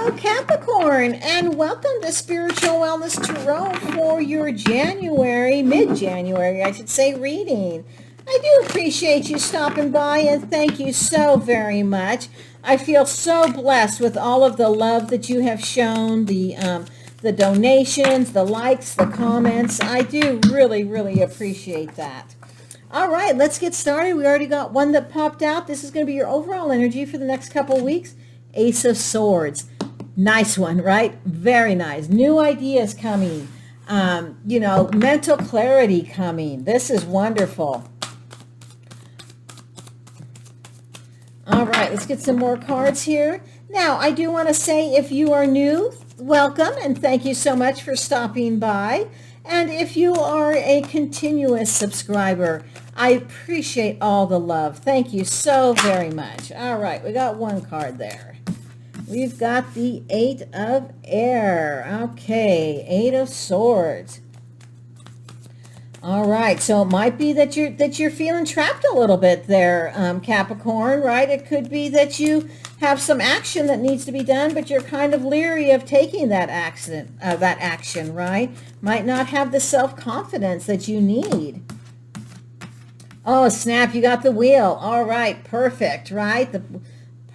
Hello, Capricorn, and welcome to Spiritual Wellness Tarot for your January, mid-January, I should say, reading. I do appreciate you stopping by, and thank you so very much. I feel so blessed with all of the love that you have shown, the donations, the likes, the comments. I do really, really appreciate that. All right, let's get started. We already got one that popped out. This is going to be your overall energy for the next couple of weeks. Ace of Swords. Nice one, right? Very nice. New ideas coming. Mental clarity coming. This is wonderful. All right, let's get some more cards here. Now, I do want to say if you are new, welcome, and thank you so much for stopping by. And if you are a continuous subscriber, I appreciate all the love. Thank you so very much. All right, we got one card there. We've got the Eight of Air. Okay, Eight of Swords. All right, so it might be that you're feeling trapped a little bit there, Capricorn, right? It could be that you have some action that needs to be done, but you're kind of leery of taking that action, right? Might not have the self-confidence that you need. Oh, snap, you got the wheel. All right, perfect, right?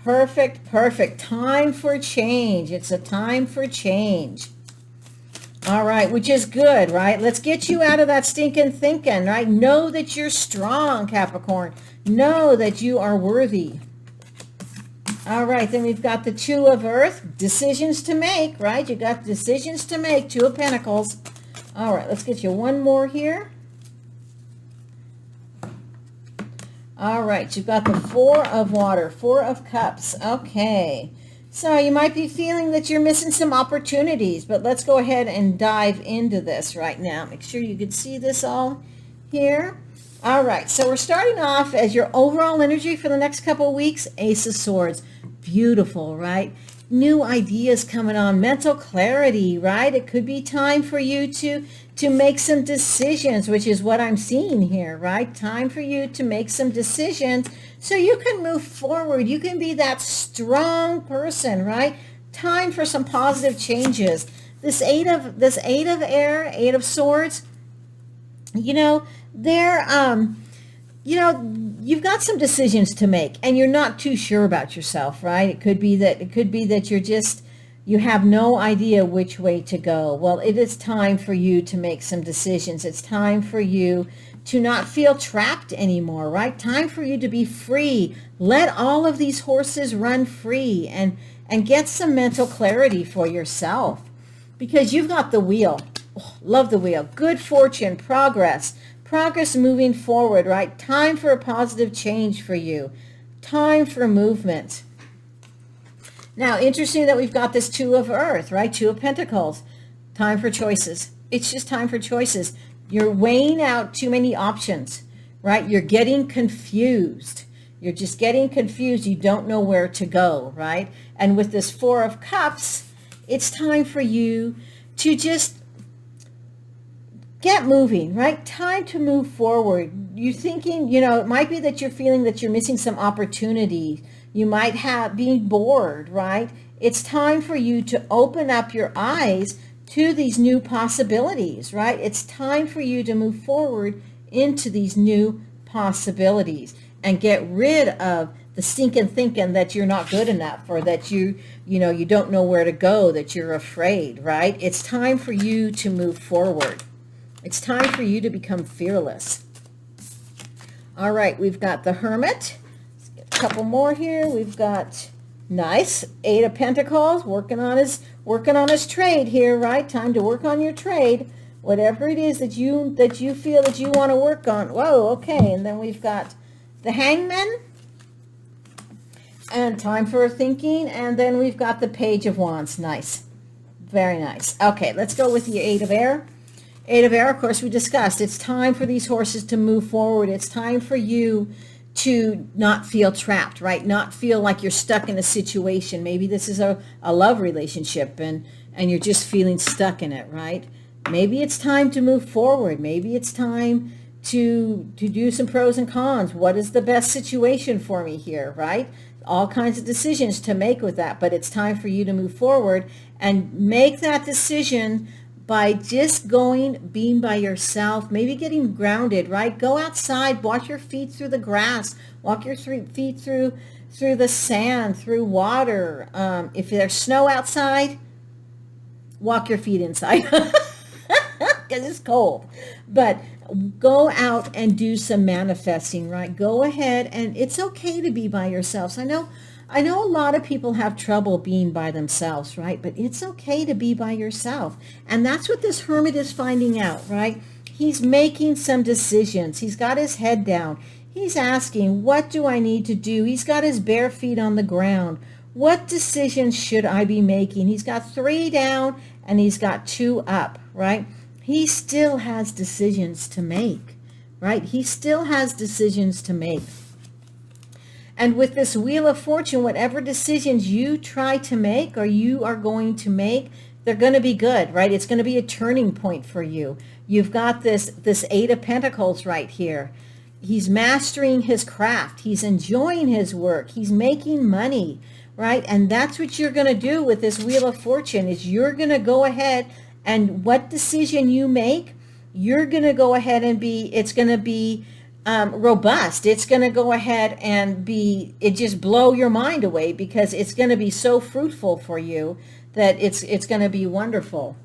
Perfect. Time for change. It's a time for change. All right, which is good, right? Let's get you out of that stinking thinking, right? Know that you're strong, Capricorn. Know that you are worthy. All right, then we've got the Two of Earth. Decisions to make, right? You got decisions to make. Two of Pentacles. All right, let's get you one more here. All right, you've got the Four of Water, Four of Cups. Okay, so you might be feeling that you're missing some opportunities, but let's go ahead and dive into this right now. Make sure you can see this all here. All right, so we're starting off as your overall energy for the next couple of weeks, Ace of Swords. Beautiful, right? New ideas coming on, mental clarity, right? It could be time for you to make some decisions, which is what I'm seeing here, right? Time for you to make some decisions so you can move forward. You can be that strong person, right? Time for some positive changes. This eight of air, Eight of Swords, you've got some decisions to make and you're not too sure about yourself, right? It could be that you have no idea which way to go. Well, it is time for you to make some decisions. It's time for you to not feel trapped anymore, right? Time for you to be free. Let all of these horses run free and get some mental clarity for yourself because you've got the wheel. Oh, love the wheel. Good fortune, progress moving forward, right? Time for a positive change for you. Time for movement. Now, interesting that we've got this Two of Earth, right? Two of Pentacles. Time for choices. It's just time for choices. You're weighing out too many options, right? You're getting confused. You're just getting confused. You don't know where to go, right? And with this Four of Cups, it's time for you to just get moving, right? Time to move forward. You're thinking, it might be that you're feeling that you're missing some opportunity. You might have being bored, right? It's time for you to open up your eyes to these new possibilities, right? It's time for you to move forward into these new possibilities and get rid of the stinking thinking that you're not good enough or that you don't know where to go, that you're afraid, right? It's time for you to move forward. It's time for you to become fearless. All right, we've got the Hermit. Let's get a couple more here. We've got nice Eight of Pentacles, working on his trade here, right? Time to work on your trade, whatever it is that you feel that you want to work on. Whoa, okay. And then we've got the Hangman, and time for thinking. And then we've got the Page of Wands. Nice, very nice. Okay, let's go with the Eight of Air. Eight of Air, of course, we discussed. It's time for these horses to move forward. It's time for you to not feel trapped, right? Not feel like you're stuck in a situation. Maybe this is a love relationship and you're just feeling stuck in it, right? Maybe it's time to move forward. Maybe it's time to do some pros and cons. What is the best situation for me here, right? all kinds of decisions to make with that, but it's time for you to move forward and make that decision by just being by yourself, maybe getting grounded, right? Go outside, walk your feet through the grass, walk your feet through the sand, through water. If there's snow outside, walk your feet inside because it's cold. But go out and do some manifesting, right? Go ahead, and it's okay to be by yourselves. I know a lot of people have trouble being by themselves, right? But it's okay to be by yourself. And that's what this hermit is finding out, right? He's making some decisions. He's got his head down. He's asking, what do I need to do? He's got his bare feet on the ground. What decisions should I be making? He's got 3 down and he's got 2 up, right? He still has decisions to make, right? He still has decisions to make. And with this Wheel of Fortune, whatever decisions you try to make or you are going to make, they're going to be good, right? It's going to be a turning point for you. You've got this 8 of Pentacles right here. He's mastering his craft. He's enjoying his work. He's making money, right? And that's what you're going to do with this Wheel of Fortune is you're going to go ahead and what decision you make, you're going to go ahead and it's going to be robust. It's going to go ahead and it just blow your mind away because it's going to be so fruitful for you that it's going to be wonderful.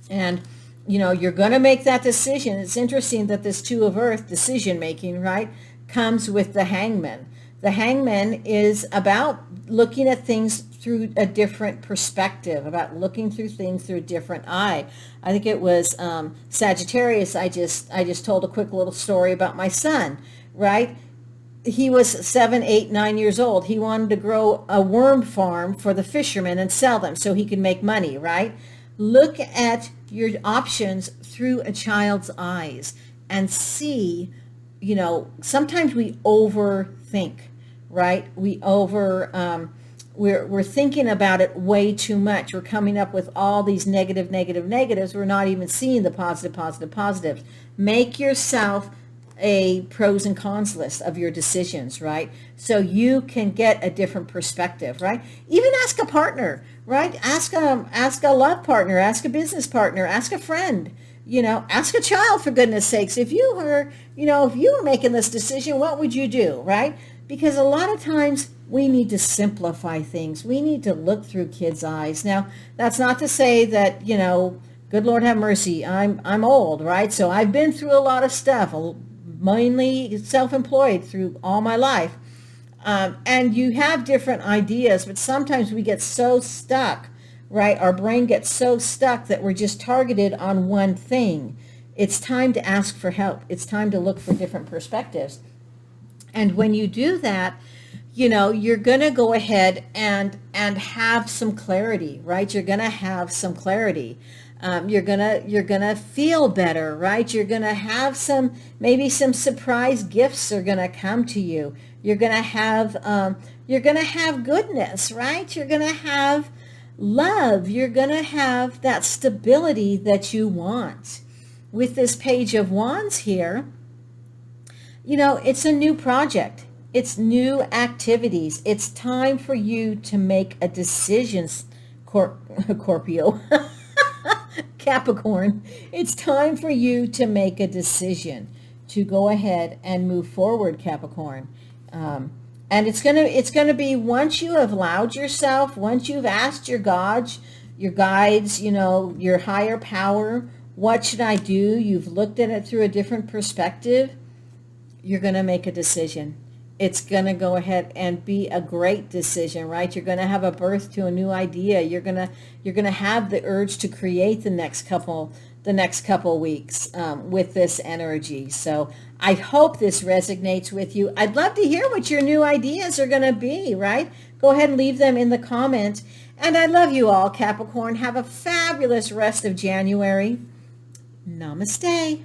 And, you're going to make that decision. It's interesting that this 2 of Earth, decision making, right, comes with the Hangman. The Hangman is about looking at things through a different perspective, about looking through things through a different eye. I think it was Sagittarius. I just told a quick little story about my son, right? He was 7, 8, 9 years old. He wanted to grow a worm farm for the fishermen and sell them so he could make money, right? Look at your options through a child's eyes and see, sometimes we overthink, right? We're thinking about it way too much. We're coming up with all these negatives. We're not even seeing the positives. Make yourself a pros and cons list of your decisions, right? So you can get a different perspective, right? Even ask a partner, right? Ask a love partner, ask a business partner, ask a friend, ask a child, for goodness sakes. If you were making this decision, what would you do, right? Because a lot of times we need to simplify things. We need to look through kids' eyes. Now, that's not to say that, good Lord have mercy, I'm old, right? So I've been through a lot of stuff, mainly self-employed through all my life. And you have different ideas, but sometimes we get so stuck, right? Our brain gets so stuck that we're just targeted on one thing. It's time to ask for help. It's time to look for different perspectives. And when you do that, you're going to go ahead and have some clarity, right? You're going to have some clarity. You're gonna feel better, right? You're gonna have maybe some surprise gifts are gonna come to you. You're gonna have goodness, right? You're gonna have love. You're gonna have that stability that you want. With this Page of Wands here, it's a new project. It's new activities. It's time for you to make a decision, Scorpio. Capricorn, it's time for you to make a decision to go ahead and move forward, Capricorn. And it's gonna be once you have allowed yourself, once you've asked your gods, your guides, your higher power, what should I do? You've looked at it through a different perspective. You're gonna make a decision. It's going to go ahead and be a great decision, right? You're going to have a birth to a new idea. You're going to have the urge to create the next couple weeks with this energy. So I hope this resonates with you. I'd love to hear what your new ideas are going to be, right? Go ahead and leave them in the comments. And I love you all, Capricorn. Have a fabulous rest of January. Namaste.